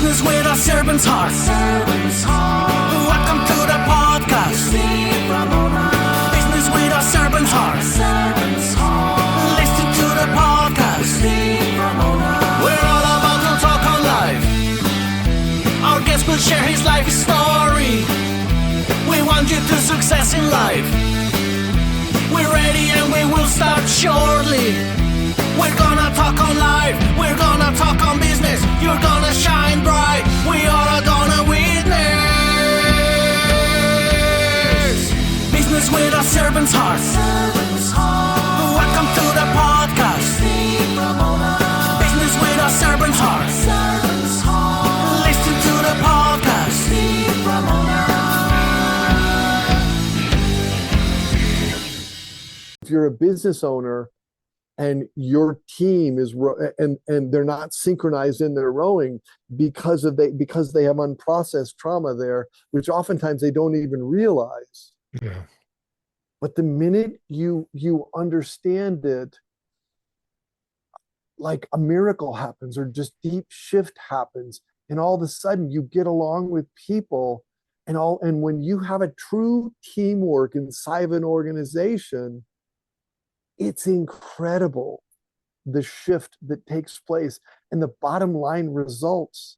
Business with a servant's heart. Welcome to the podcast. Steve Ramona. Business with a servant's heart. Listen to the podcast. Steve Ramona. We're all about to talk on life. Our guest will share his life story. We want you to success in life. We're ready and we will start shortly. We're gonna talk on life. We're gonna talk on business. You're gonna shine bright. We are gonna witness. Business with a servant's heart. Welcome to the podcast. Business with a servant's heart. Listen to the podcast. If you're a business owner and your team is and they're not synchronized in their rowing because they have unprocessed trauma there, which oftentimes they don't even realize. Yeah. But the minute you understand it, like a miracle happens or just deep shift happens, and all of a sudden you get along with people, and when you have a true teamwork inside of an organization, it's incredible, the shift that takes place, and the bottom line results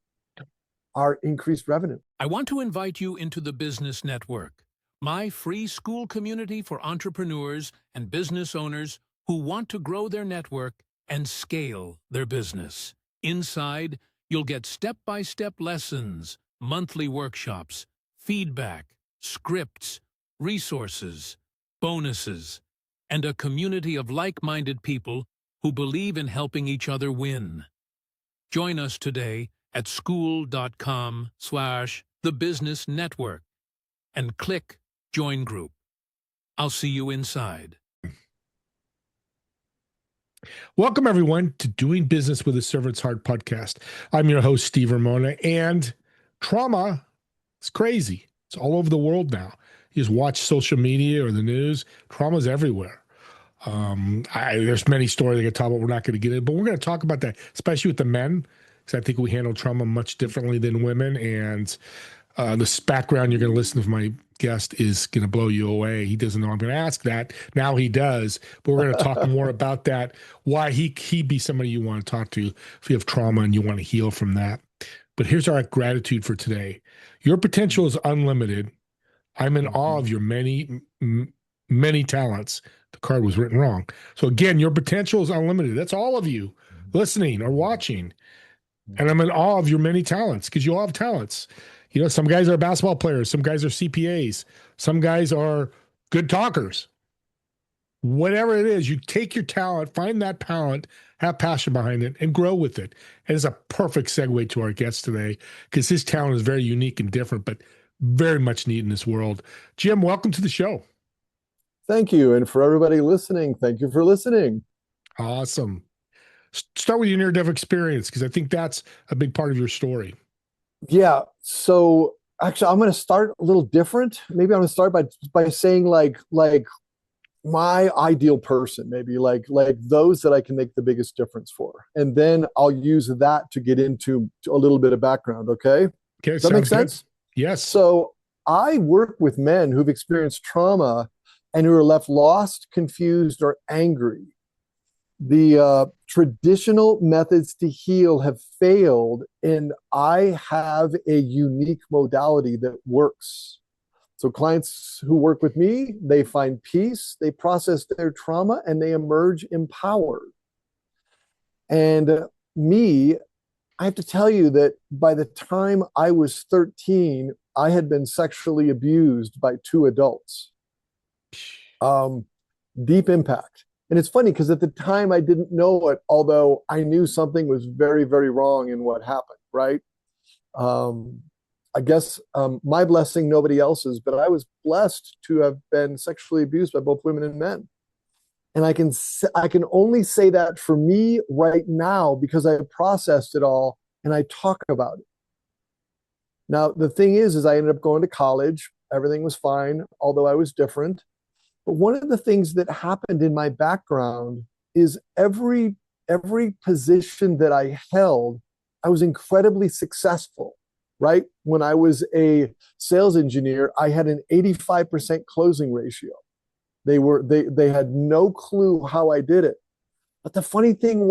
are increased revenue. I want to invite you into the Business Network, my free school community for entrepreneurs and business owners who want to grow their network and scale their business. Inside, you'll get step-by-step lessons, monthly workshops, feedback, scripts, resources, bonuses, and a community of like-minded people who believe in helping each other win. Join us today at school.com/thebusinessnetwork and click Join Group. I'll see you inside. Welcome, everyone, to Doing Business with a Servant's Heart podcast. I'm your host, Steve Ramona, and trauma is crazy. It's all over the world now. You just watch social media or the news. Trauma's everywhere. There's many stories I could talk about. We're not going to get in, but we're going to talk about that, especially with the men, because I think we handle trauma much differently than women. And this background you're going to listen to my guest is going to blow you away. He doesn't know I'm going to ask that. Now he does, but we're going to talk more about that, why he'd be somebody you want to talk to if you have trauma and you want to heal from that. But here's our gratitude for today. Your potential is unlimited. I'm in awe of your many talents. The card was written wrong. So again, your potential is unlimited. That's all of you listening or watching. And I'm in awe of your many talents, because you all have talents. You know, some guys are basketball players. Some guys are CPAs. Some guys are good talkers. Whatever it is, you take your talent, find that talent, have passion behind it, and grow with it. And it's a perfect segue to our guest today, because his talent is very unique and different, but very much needed in this world. Jim, welcome to the show. Thank you. And for everybody listening, thank you for listening. Awesome. Start with your near-death experience, because I think that's a big part of your story. Yeah. So actually, I'm going to start a little different. Maybe I'm going to start by saying like my ideal person, maybe like those that I can make the biggest difference for. And then I'll use that to get into a little bit of background. Okay. Does that make sense? Good. Yes. So I work with men who've experienced trauma and who are left lost, confused, or angry. The traditional methods to heal have failed, and I have a unique modality that works. So clients who work with me, they find peace, they process their trauma, and they emerge empowered. And me, I have to tell you that by the time I was 13, I had been sexually abused by 2 adults. Deep impact. And it's funny because at the time I didn't know it, although I knew something was very, very wrong in what happened, right? I guess my blessing, nobody else's, but I was blessed to have been sexually abused by both women and men. And I can only say that for me right now because I have processed it all and I talk about it. Now, the thing is I ended up going to college. Everything was fine, although I was different. But one of the things that happened in my background is every position that I held I was incredibly successful, right? When I was a sales engineer, I had an 85% closing ratio. They had no clue how I did it. But the funny thing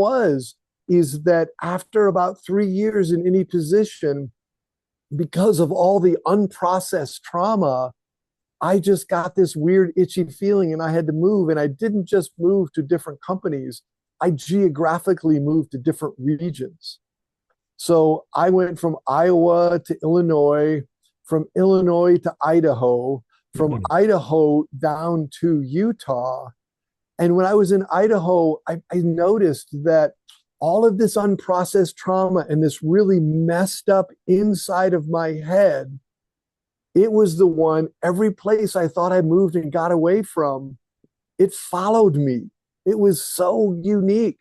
is that after about 3 years in any position, because of all the unprocessed trauma, I just got this weird itchy feeling and I had to move. And I didn't just move to different companies, I geographically moved to different regions. So I went from Iowa to Illinois, from Illinois to Idaho, from Idaho down to Utah. And when I was in Idaho, I noticed that all of this unprocessed trauma and this really messed up inside of my head, it was the one, every place I thought I moved and got away from, it followed me. It was so unique.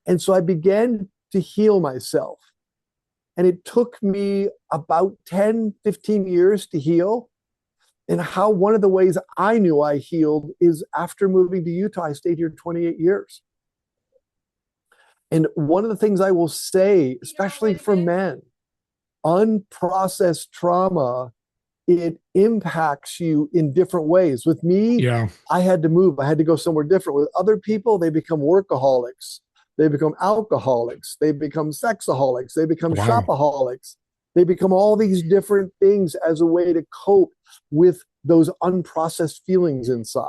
And so I began to heal myself. And it took me about 10, 15 years to heal. And how one of the ways I knew I healed is after moving to Utah, I stayed here 28 years. And one of the things I will say, especially for men, unprocessed trauma, it impacts you in different ways. With me, I had to move. I had to go somewhere different. With other people, they become workaholics. They become alcoholics. They become sexaholics. They become shopaholics. They become all these different things as a way to cope with those unprocessed feelings inside.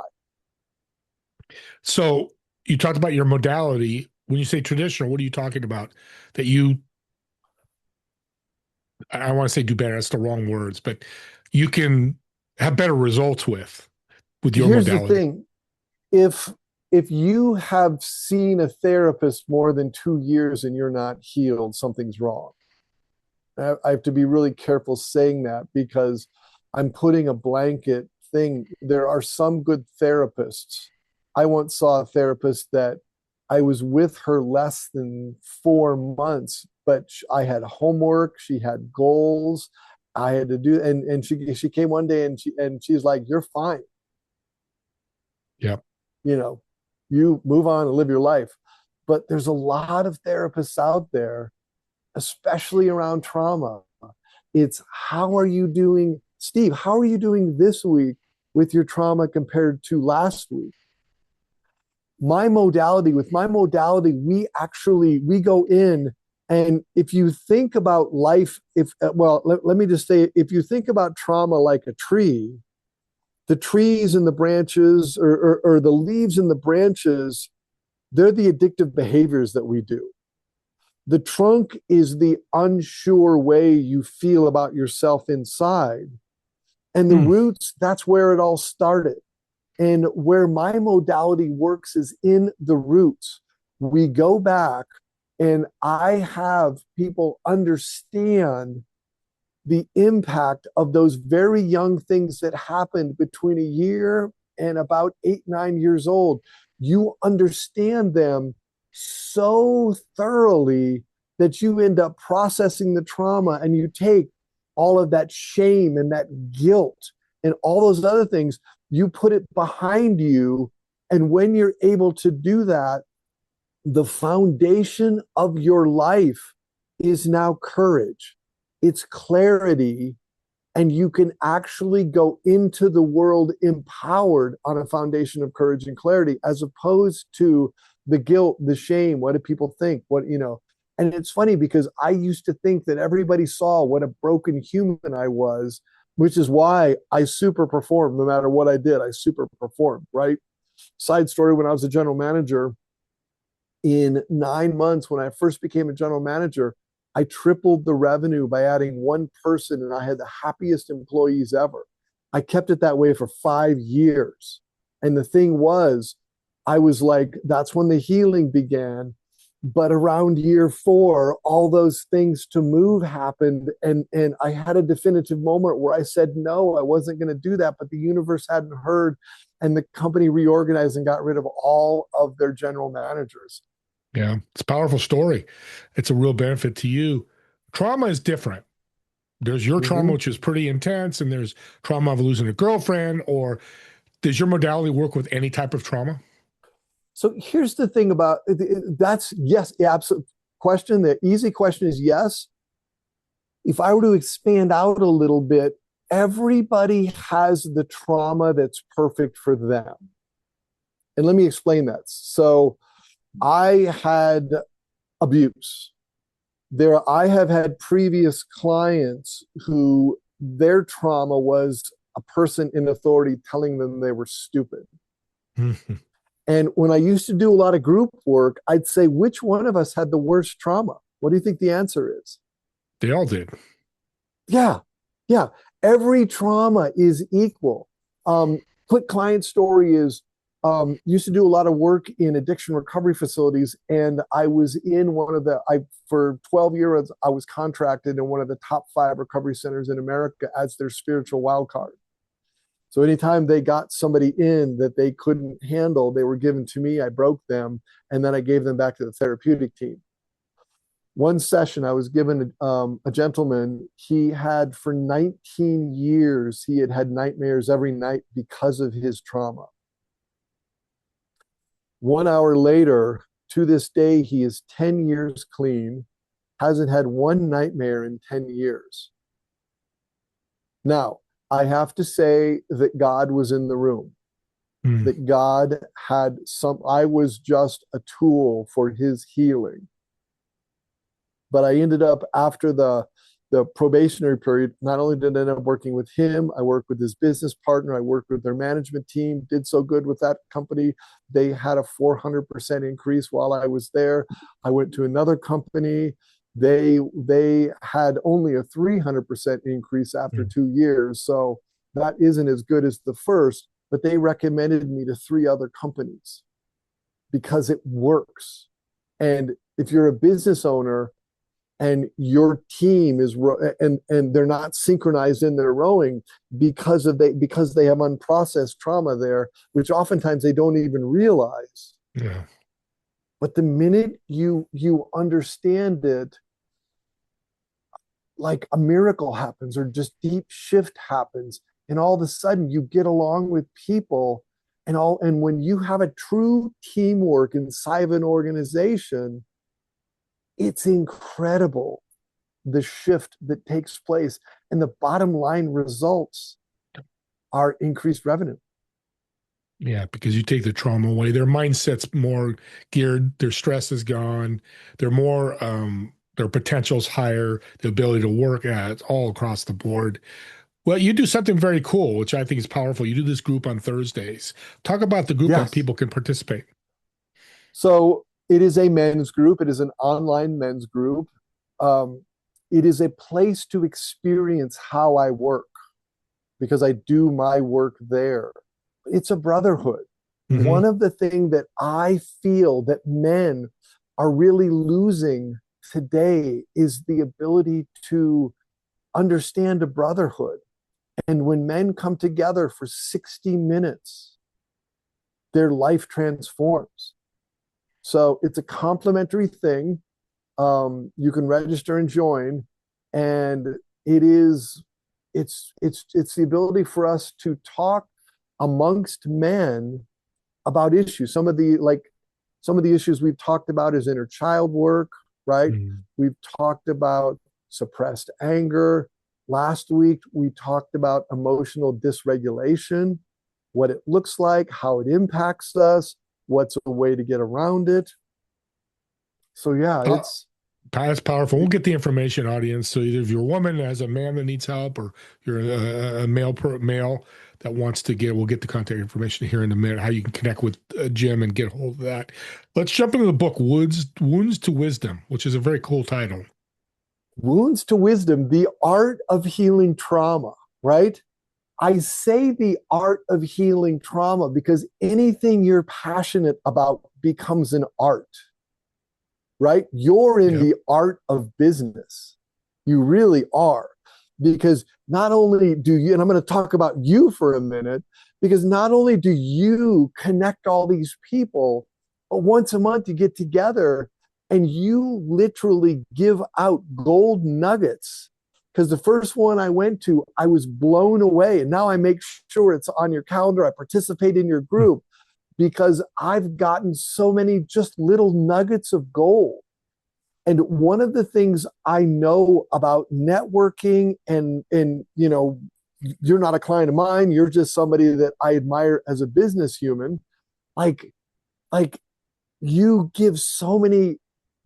So you talked about your modality. When you say traditional, what are you talking about? That you, I want to say do better, that's the wrong words, but you can have better results with your Here's modality. The thing. If you have seen a therapist more than 2 years and you're not healed, something's wrong. I have to be really careful saying that because I'm putting a blanket thing. There are some good therapists. I once saw a therapist that I was with her less than 4 months, but I had homework. She had goals. I had to do, and she came one day and she's like, "You're fine. Yeah. You know, you move on and live your life." But there's a lot of therapists out there, especially around trauma. It's how are you doing, Steve? How are you doing this week with your trauma compared to last week? With my modality, we go in, and if you think about life, let me just say, if you think about trauma like a tree, the trees and the branches or the leaves and the branches, they're the addictive behaviors that we do. The trunk is the unsure way you feel about yourself inside. And the roots, that's where it all started. And where my modality works is in the roots. We go back and I have people understand the impact of those very young things that happened between a year and about 8, 9 years old. You understand them so thoroughly that you end up processing the trauma and you take all of that shame and that guilt and all those other things, you put it behind you. And when you're able to do that, the foundation of your life is now courage. It's clarity. And you can actually go into the world empowered on a foundation of courage and clarity, as opposed to the guilt, the shame. What do people think? And it's funny because I used to think that everybody saw what a broken human I was, which is why I super performed. No matter what I did, I super performed, right? Side story, when I was a general manager, in 9 months, when I first became a general manager, I tripled the revenue by adding one person, and I had the happiest employees ever. I kept it that way for 5 years. And the thing was, I was like, that's when the healing began. But around year 4, all those things to move happened. And I had a definitive moment where I said, no, I wasn't going to do that. But the universe hadn't heard. And the company reorganized and got rid of all of their general managers. Yeah, it's a powerful story. It's a real benefit to you. Trauma is different. There's your trauma, which is pretty intense, and there's trauma of losing a girlfriend. Or does your modality work with any type of trauma? So here's the thing about that's, yes, absolutely. question. The easy question is yes. If I were to expand out a little bit, everybody has the trauma that's perfect for them. And let me explain that. So I had abuse. I have had previous clients who their trauma was a person in authority telling them they were stupid. And when I used to do a lot of group work, I'd say, which one of us had the worst trauma? What do you think the answer is? They all did. Yeah. Yeah. Every trauma is equal. Quick client story is, used to do a lot of work in addiction recovery facilities. And I was in for 12 years, I was contracted in one of the top 5 recovery centers in America as their spiritual wild card. So anytime they got somebody in that they couldn't handle, they were given to me, I broke them, and then I gave them back to the therapeutic team. One session, I was given a gentleman, he had for 19 years, he had nightmares every night because of his trauma. 1 hour later, to this day, he is 10 years clean, hasn't had one nightmare in 10 years. Now, I have to say that God was in the room, that God had I was just a tool for his healing. But I ended up, after the probationary period, not only did I end up working with him, I worked with his business partner, I worked with their management team, did so good with that company. They had a 400% increase while I was there. I went to another company. They had only a 300% increase after 2 years. So that isn't as good as the first, but they recommended me to 3 other companies because it works. And if you're a business owner and your team is and they're not synchronized in their rowing because they have unprocessed trauma there, which oftentimes they don't even realize. Yeah. But the minute you understand it, like a miracle happens or just deep shift happens, and all of a sudden you get along with people, and when you have a true teamwork inside of an organization, it's incredible the shift that takes place, and the bottom line results are increased revenue. Yeah, because you take the trauma away, their mindset's more geared, their stress is gone, they're more their potential's higher, the ability to work at it's all across the board. Well, you do something very cool, which I think is powerful. You do this group on Thursdays. Talk about the group, how people can participate. So it is a men's group. It is an online men's group. It is a place to experience how I work because I do my work there. It's a brotherhood. Mm-hmm. One of the things that I feel that men are really losing today is the ability to understand a brotherhood. And when men come together for 60 minutes, their life transforms. So it's a complimentary thing. You can register and join, and it's the ability for us to talk amongst men about issues. Some of the issues we've talked about is inner child work, right? Mm-hmm. We've talked about suppressed anger. Last week, we talked about emotional dysregulation, what it looks like, how it impacts us, what's a way to get around it. So yeah, that's powerful. We'll get the information, audience. So either if you're a woman that has a man that needs help, or you're a male that wants to we'll get the contact information here in a minute, how you can connect with Jim and get a hold of that. Let's jump into the book, Wounds to Wisdom, which is a very cool title. Wounds to Wisdom, the art of healing trauma, right? I say the art of healing trauma because anything you're passionate about becomes an art, right? You're in the art of business. You really are. Because not only do you, and I'm going to talk about you for a minute, because not only do you connect all these people, but once a month you get together and you literally give out gold nuggets. Because the first one I went to, I was blown away. And now I make sure it's on your calendar. I participate in your group because I've gotten so many just little nuggets of gold. And one of the things I know about networking, and you're not a client of mine, you're just somebody that I admire as a business human. Like, like you give so many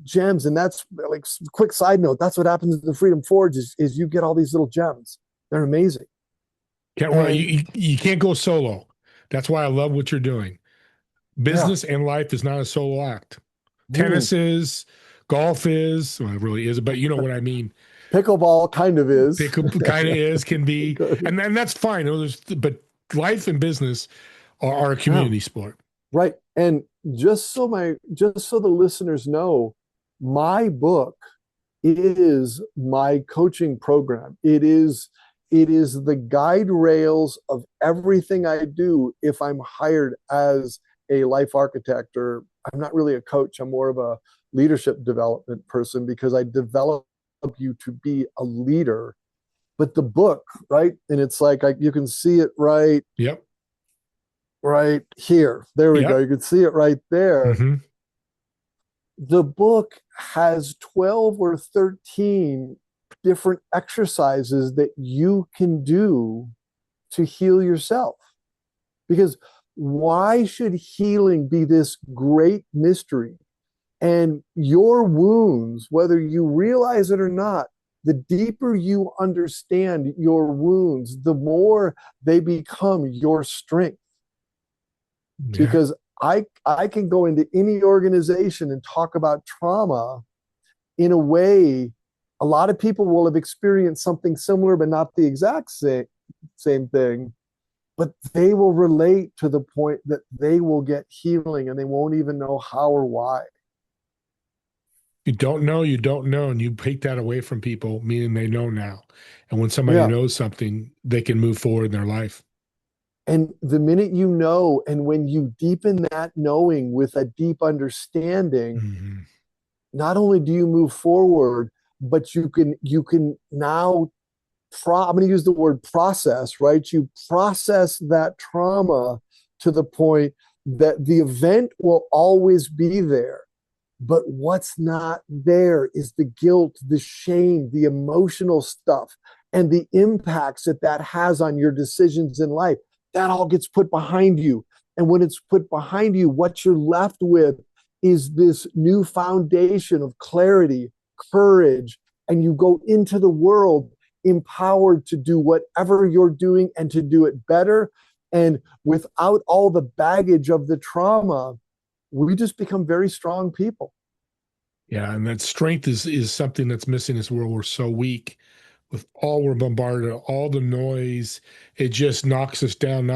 gems, and that's like, quick side note, that's what happens in the Freedom Forge is you get all these little gems. They're amazing. You can't go solo. That's why I love what you're doing. Yeah. Business and life is not a solo act. Mm. Tennis is, golf is, well, it really is, but you know what I mean. Pickleball kind of is. Pick kind of is, can be, and then that's fine. But life and business are a community sport. Right. And just so the listeners know, my book is my coaching program. It is the guide rails of everything I do if I'm hired as a life architect, or I'm not really a coach, I'm more of a leadership development person, because I develop you to be a leader. But the book, right? And it's like you can see it right Yep. here. There we Yep. go. You can see it right there. Mm-hmm. The book has 12 or 13 different exercises that you can do to heal yourself. Because why should healing be this great mystery? And your wounds, whether you realize it or not, the deeper you understand your wounds, the more they become your strength. Yeah. Because I can go into any organization and talk about trauma in a way, a lot of people will have experienced something similar, but not the exact same thing. But they will relate to the point that they will get healing, and they won't even know how or why. You don't know, and you take that away from people, meaning they know now. And when somebody knows something, they can move forward in their life. And the minute you know, and when you deepen that knowing with a deep understanding, Mm-hmm. not only do you move forward, but you can now I'm going to use the word process, right? You process that trauma to the point that the event will always be there. But what's not there is the guilt, the shame, the emotional stuff, and the impacts that has on your decisions in life. That all gets put behind you. And when it's put behind you, what you're left with is this new foundation of clarity, courage, and you go into the world empowered to do whatever you're doing and to do it better. And without all the baggage of the trauma, we just become very strong people. Yeah, and that strength is something that's missing in this world. We're so weak with all we're bombarded, all the noise. It just knocks us down.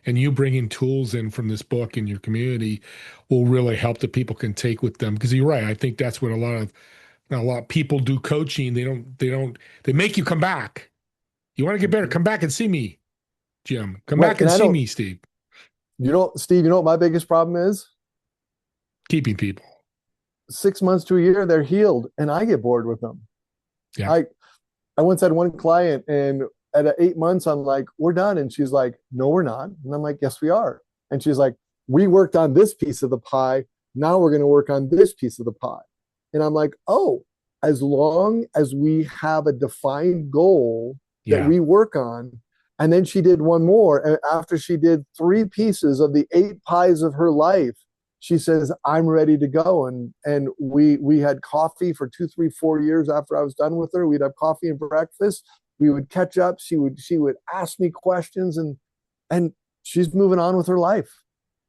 And you bringing tools in from this book in your community will really help that people can take with them. Because you're right. I think that's what a lot of people do coaching. They make you come back. You want to get better? Come back and see me, Jim. Come back and see me, Steve. Steve, you know what my biggest problem is? Keeping people. 6 months to a year, they're healed, and I get bored with them. Yeah. I once had one client, and at 8 months, I'm like, we're done. And she's like, no, we're not. And I'm like, yes, we are. And she's like, we worked on this piece of the pie. Now we're going to work on this piece of the pie. And I'm like, oh, as long as we have a defined goal that we work on. And then she did one more. And after she did 3 pieces of the 8 pies of her life, she says, I'm ready to go. And we had coffee for 2, 3, 4 years after I was done with her. We'd have coffee and breakfast. We would catch up. She would ask me questions, and she's moving on with her life.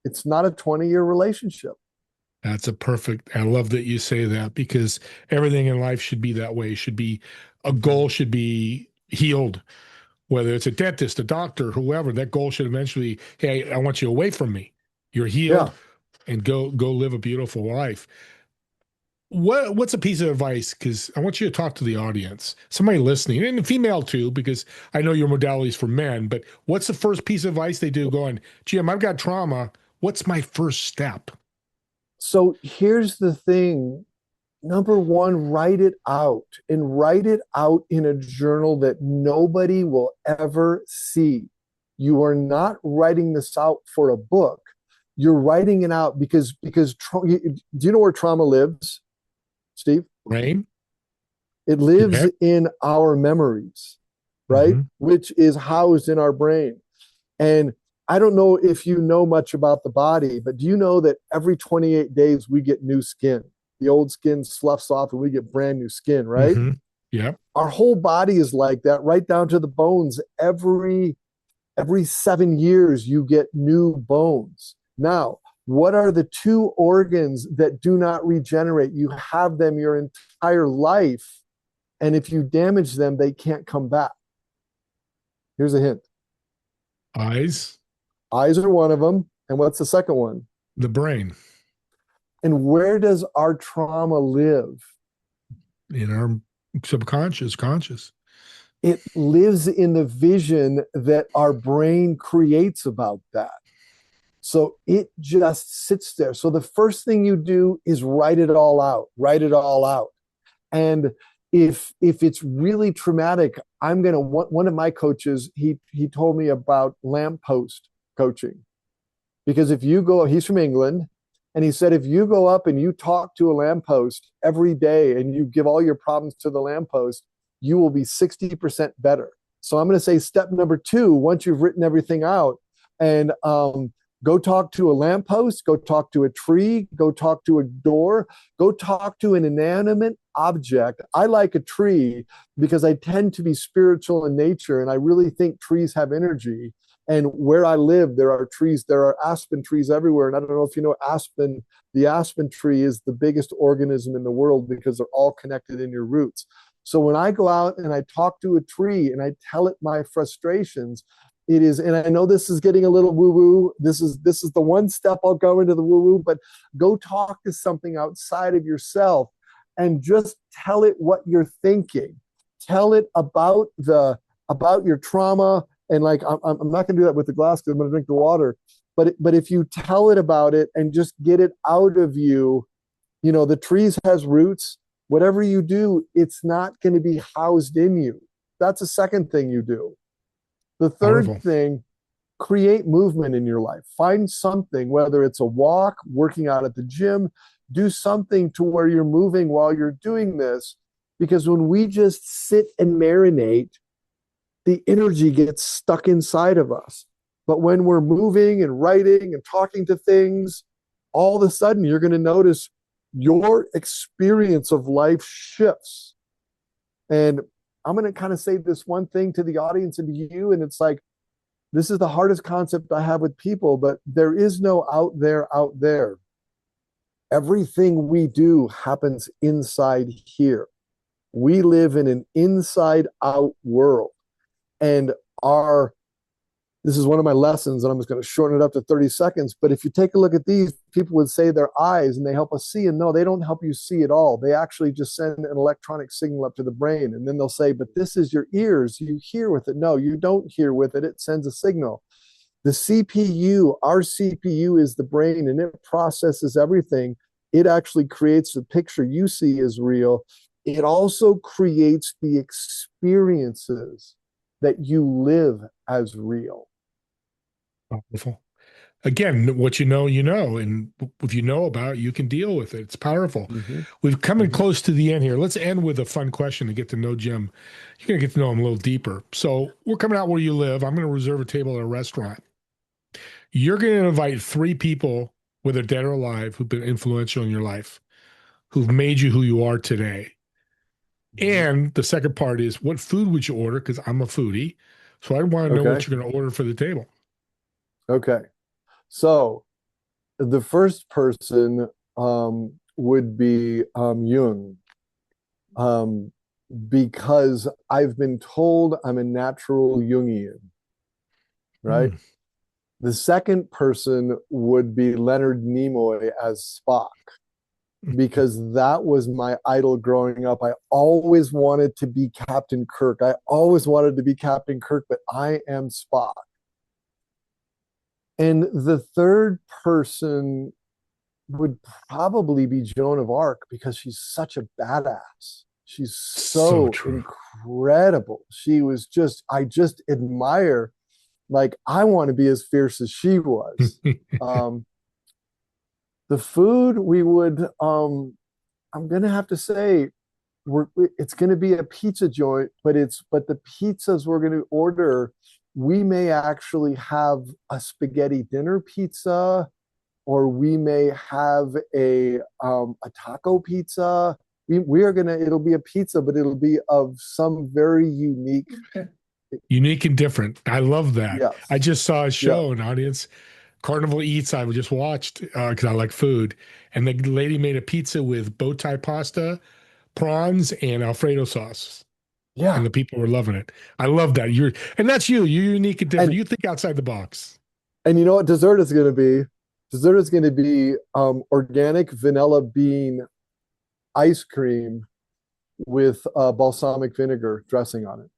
It's not a 20-year relationship. That's I love that you say that, because everything in life should be that way. A goal should be healed. Whether it's a dentist, a doctor, whoever, that goal should eventually, hey, I want you away from me. You're healed, and go live a beautiful life. What's a piece of advice? Because I want you to talk to the audience, somebody listening, and female too, because I know your modality is for men, but what's the first piece of advice they do going, Jim, I've got trauma. What's my first step? So here's the thing. Number one, write it out, and write it out in a journal that nobody will ever see. You are not writing this out for a book. You're writing it out because do you know where trauma lives? Steve? Brain? It lives Yeah. in our memories, right? Which is housed in our brain. And I don't know if you know much about the body, but do you know that every 28 days we get new skin? The old skin sloughs off and we get brand new skin, right? Yeah. Our whole body is like that, right down to the bones. Every 7 years you get new bones. Now, what are the two organs that do not regenerate? You have them your entire life, and if you damage them, they can't come back. Here's a hint. Eyes? Eyes are one of them. And what's the second one? The brain. And where does our trauma live? In our subconscious, conscious. It lives in the vision that our brain creates about that. So it just sits there. So the first thing you do is write it all out. Write it all out. And if it's really traumatic, one of my coaches, he told me about lamppost coaching. Because if you go, he's from England, and he said, if you go up and you talk to a lamppost every day and you give all your problems to the lamppost, you will be 60% better. So I'm going to say step number 2, once you've written everything out, and go talk to a lamppost, go talk to a tree, go talk to a door, go talk to an inanimate object. I like a tree because I tend to be spiritual in nature, and I really think trees have energy. And where I live, there are trees, there are aspen trees everywhere. And I don't know if you know aspen, the aspen tree is the biggest organism in the world because they're all connected in your roots. So when I go out and I talk to a tree and I tell it my frustrations, it is, and I know this is getting a little woo-woo. This is the one step I'll go into the woo-woo, but go talk to something outside of yourself and just tell it what you're thinking. Tell it about your trauma. And like, I'm not going to do that with the glass because I'm going to drink the water. But if you tell it about it and just get it out of you, the trees has roots. Whatever you do, it's not going to be housed in you. That's the second thing you do. The third thing, create movement in your life. Find something, whether it's a walk, working out at the gym, do something to where you're moving while you're doing this. Because when we just sit and marinate, the energy gets stuck inside of us. But when we're moving and writing and talking to things, all of a sudden you're going to notice your experience of life shifts. And I'm going to kind of say this one thing to the audience and to you, and it's like, this is the hardest concept I have with people, but there is no out there. Everything we do happens inside here. We live in an inside out world. And this is one of my lessons, and I'm just going to shorten it up to 30 seconds. But if you take a look at these, people would say their eyes and they help us see. And no, they don't help you see at all. They actually just send an electronic signal up to the brain. And then they'll say, but this is your ears. You hear with it. No, you don't hear with it. It sends a signal. The CPU, our CPU is the brain, and it processes everything. It actually creates the picture you see as real. It also creates the experiences that you live as real. Powerful. Again, what you know, and if you know about it, you can deal with it. It's powerful. We've come in close to the end here. Let's end with a fun question to get to know Jim. You're going to get to know him a little deeper. So we're coming out where you live. I'm going to reserve a table at a restaurant. You're going to invite 3 people, whether dead or alive, who've been influential in your life, who've made you who you are today. And the second part is, what food would you order? Because I'm a foodie. So I want to know what you're going to order for the table. Okay. So the first person would be Jung, because I've been told I'm a natural Jungian, right? The second person would be Leonard Nimoy as Spock, because that was my idol growing up. I always wanted to be Captain Kirk. But I am Spock. And the third person would probably be Joan of Arc, because she's such a badass. She's so incredible. She was I just admire, like, I want to be as fierce as she was. The food we would, I'm gonna have to say it's going to be a pizza joint, but the pizzas we're going to order, we may actually have a spaghetti dinner pizza, or we may have a taco pizza. We are gonna It'll be a pizza, but it'll be of some very unique. Unique and different. I love that. I Yes. just saw a Yeah. show, an audience, Carnival Eats, I just watched because I like food. And the lady made a pizza with bow tie pasta, prawns, and Alfredo sauce. And Yeah. the people were loving it. I love that. And that's you. You're unique and different. And You think outside the box. you know what dessert is going to be? Dessert is going to be organic vanilla bean ice cream with balsamic vinegar dressing on it.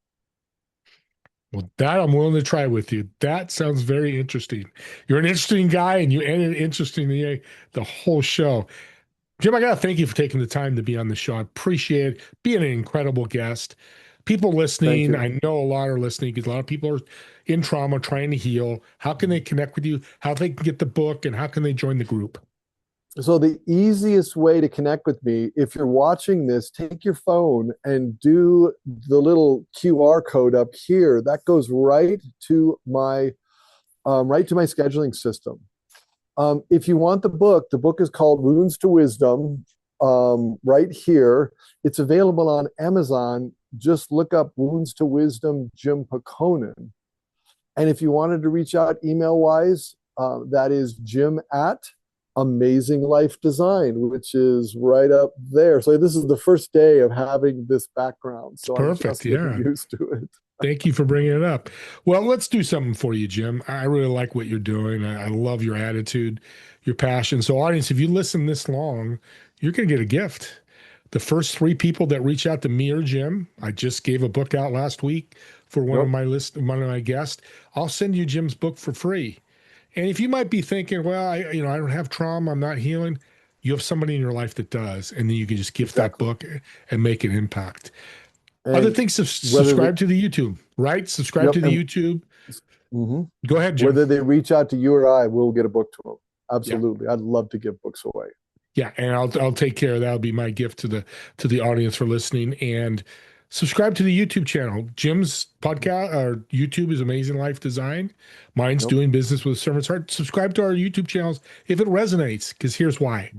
Well, that I'm willing to try with you. That sounds very interesting. You're an interesting guy, and you ended interesting the whole show. Jim, I got to thank you for taking the time to be on the show. I appreciate it. Being an incredible guest. People Thank listening, you. I know a lot are listening because a lot of people are in trauma trying to heal. How can they connect with you? How they can get the book, and how can they join the group? So the easiest way to connect with me, if you're watching this, take your phone and do the little QR code up here. That goes right to my scheduling system. If you want the book is called Wounds to Wisdom. Right here, it's available on Amazon. Just look up Wounds to Wisdom, Jim Pehkonen. And if you wanted to reach out email wise, that is Jim at Amazing Life Design, which is right up there. So this is the first day of having this background. So I'm Perfect. just getting used to it. Thank you for bringing it up. Well, let's do something for you, Jim. I really like what you're doing. I love your attitude, your passion. So, audience, if you listen this long, you're going to get a gift. The first 3 people that reach out to me or Jim, I just gave a book out last week for one of my guests. I'll send you Jim's book for free. And if you might be thinking, well, I don't have trauma, I'm not healing, you have somebody in your life that does, and then you can just gift that book and make an impact. Other And things, subscribe to the YouTube, right? Subscribe to the YouTube. Mhm. Go ahead, Jim. Whether they reach out to you or I, we'll get a book to them. Yeah. Absolutely. I'd love to give books away. Yeah, and I'll take care of that. That'll be my gift to the audience for listening. And subscribe to the YouTube channel. Jim's podcast or YouTube is Amazing Life Design. Mine's Doing Business with a Servant's Heart. Subscribe to our YouTube channels if it resonates, because here's why.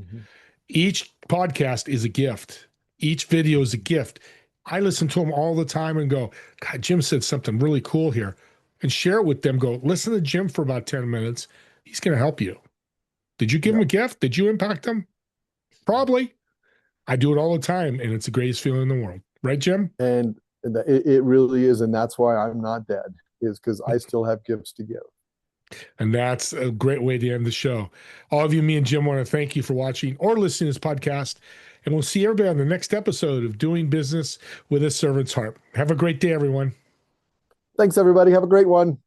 Each podcast is a gift. Each video is a gift. I listen to them all the time and go, God, Jim said something really cool here. And share it with them. Go, listen to Jim for about 10 minutes. He's going to help you. Did you give him a gift? Did you impact him? Probably. I do it all the time, and it's the greatest feeling in the world. Right, Jim? And it really is. And that's why I'm not dead, is because I still have gifts to give. And that's a great way to end the show. All of you, me and Jim want to thank you for watching or listening to this podcast. And we'll see everybody on the next episode of Doing Business with a Servant's Heart. Have a great day, everyone. Thanks, everybody. Have a great one.